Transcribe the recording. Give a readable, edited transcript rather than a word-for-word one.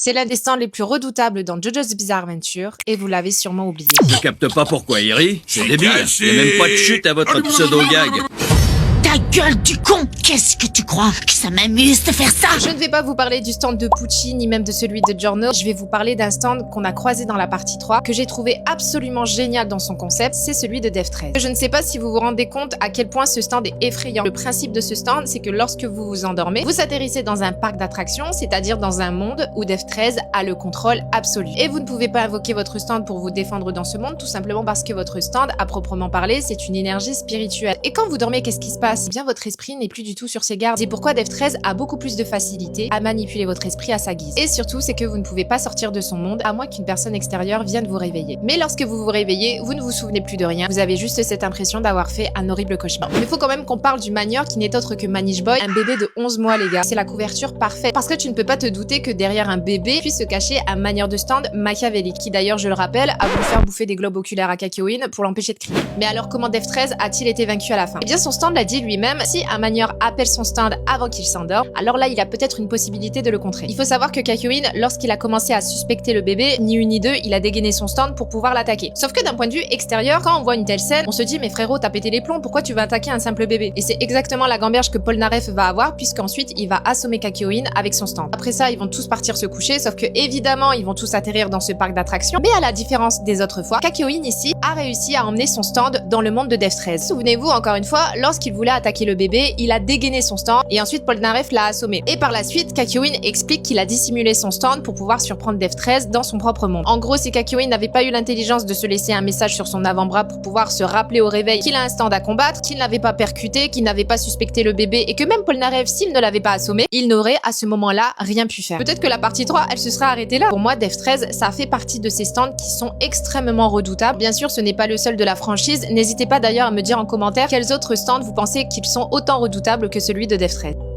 C'est l'un des stands les plus redoutables dans JoJo's Bizarre Adventure, et vous l'avez sûrement oublié. Je capte pas pourquoi il rit, c'est débile. Y'a même pas de chute à votre pseudo-gag. Ta gueule du con! Qu'est-ce que tu crois? Que ça m'amuse de faire ça? Je ne vais pas vous parler du stand de Pucci, ni même de celui de Giorno. Je vais vous parler d'un stand qu'on a croisé dans la partie 3, que j'ai trouvé absolument génial dans son concept, c'est celui de Dev13. Je ne sais pas si vous vous rendez compte à quel point ce stand est effrayant. Le principe de ce stand, c'est que lorsque vous vous endormez, vous atterrissez dans un parc d'attractions, c'est-à-dire dans un monde où Dev13 a le contrôle absolu. Et vous ne pouvez pas invoquer votre stand pour vous défendre dans ce monde, tout simplement parce que votre stand, à proprement parler, c'est une énergie spirituelle. Et quand vous dormez, qu'est-ce qui se passe? Eh bien, votre esprit n'est plus du tout sur ses gardes. C'est pourquoi Dev13 a beaucoup plus de facilité à manipuler votre esprit à sa guise. Et surtout, c'est que vous ne pouvez pas sortir de son monde à moins qu'une personne extérieure vienne vous réveiller. Mais lorsque vous vous réveillez, vous ne vous souvenez plus de rien. Vous avez juste cette impression d'avoir fait un horrible cauchemar. Mais il faut quand même qu'on parle du manieur qui n'est autre que Manish Boy, un bébé de 11 mois, les gars. C'est la couverture parfaite. Parce que tu ne peux pas te douter que derrière un bébé puisse se cacher un manieur de stand machiavélique, qui d'ailleurs, je le rappelle, a voulu faire bouffer des globes oculaires à Kakyoin pour l'empêcher de crier. Mais alors, comment Dev13 a-t-il été vaincu à la fin? Eh bien, son stand l'a dit lui-même, si un manieur appelle son stand avant qu'il s'endorme, alors là, il a peut-être une possibilité de le contrer. Il faut savoir que Kakyoin, lorsqu'il a commencé à suspecter le bébé, ni une ni deux, il a dégainé son stand pour pouvoir l'attaquer. Sauf que d'un point de vue extérieur, quand on voit une telle scène, on se dit, mais frérot, t'as pété les plombs, pourquoi tu vas attaquer un simple bébé? Et c'est exactement la gamberge que Polnareff va avoir, puisqu'ensuite, il va assommer Kakyoin avec son stand. Après ça, ils vont tous partir se coucher, sauf que évidemment, ils vont tous atterrir dans ce parc d'attractions. Mais à la différence des autres fois, Kakyoin ici a réussi à emmener son stand dans le monde de Dev13. Souvenez-vous, encore une fois, lorsqu'il voulait attaquer le bébé, il a dégainé son stand et ensuite Polnareff l'a assommé. Et par la suite, Kakyoin explique qu'il a dissimulé son stand pour pouvoir surprendre Dev13 dans son propre monde. En gros, si Kakyoin n'avait pas eu l'intelligence de se laisser un message sur son avant-bras pour pouvoir se rappeler au réveil qu'il a un stand à combattre, qu'il n'avait pas percuté, qu'il n'avait pas suspecté le bébé et que même Polnareff, s'il ne l'avait pas assommé, il n'aurait à ce moment-là rien pu faire. Peut-être que la partie 3, elle se serait arrêtée là. Pour moi, Dev13, ça fait partie de ces stands qui sont extrêmement redoutables. Bien sûr, ce n'est pas le seul de la franchise. N'hésitez pas d'ailleurs à me dire en commentaire quels autres stands vous pensez qu'ils sont autant redoutables que celui de Dev13.